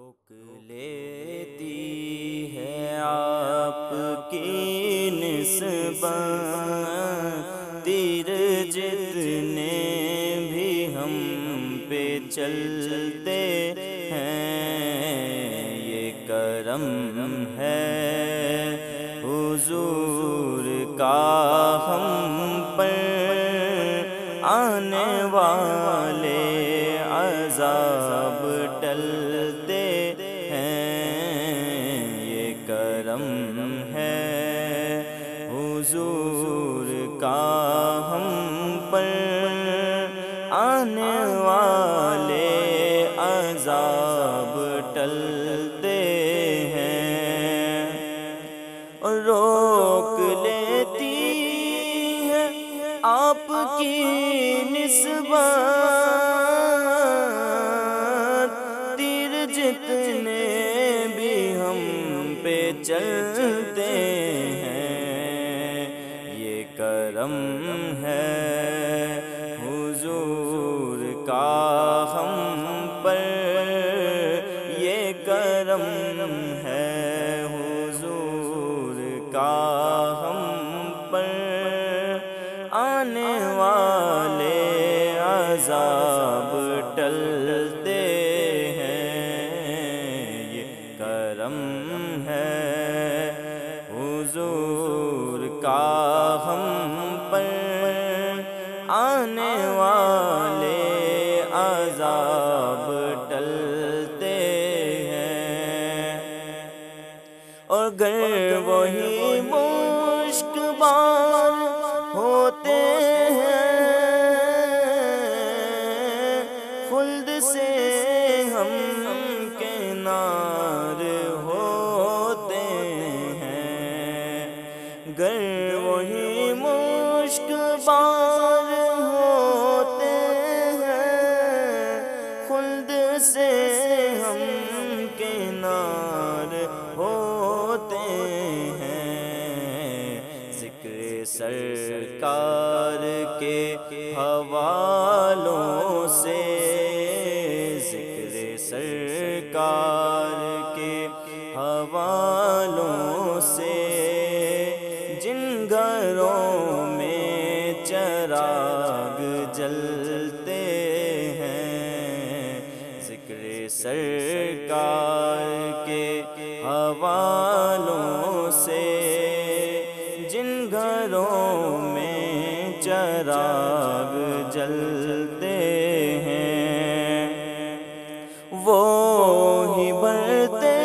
روک لیتی ہے آپ کی نسبت تیر جتنے بھی ہم پہ چلتے ہیں، یہ کرم ہے حضور کا ہم پر، آنے والے عذاب ٹلتے ہیں، یہ کرم ہے حضور کا ہم پر، آنے والے عذاب ٹلتے ہیں، روک لیتی ہے آپ کی نسبت تیر جتنے بھی ہم پہ چلتے ہیں، یہ کرم ہے حضور کا ہم پر، یہ کرم ہے حضور کا ہم پر، آنے والے عذاب ٹلتے ہیں، یہ کرم ہے حضور کا ہم پر، آنے والے عذاب ٹلتے ہیں، اور گر وہی مشک بار ہوتے ہیں، خلد سے ہم کنار ہوتے ہیں، گر وہی مشک بار ہوتے ہیں، خلد سے ہم کنار ہوتے ہیں، ذکر سرکار کے حوالوں سے، ذکر سرکار کے حوالوں سے، جن گھروں میں چراغ جلتے ہیں، ذکر سرکار کے حوالوں سے، جن گھروں میں چراغ جلتے ہیں، وہی بھرتے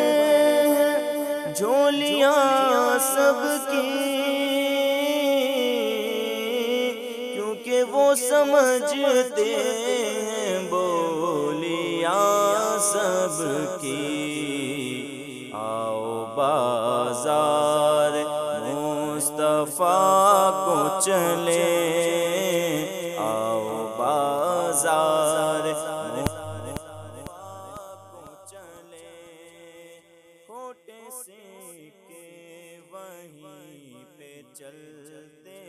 ہیں جھولیاں سب کی، کیونکہ وہ سمجھتے ہیں بولیاں سب کی، آؤ بازار مصطفیٰ کو چلے، آؤ بازار مصطفیٰ کو چلے، کھوٹے سکے وہیں پہ چلتے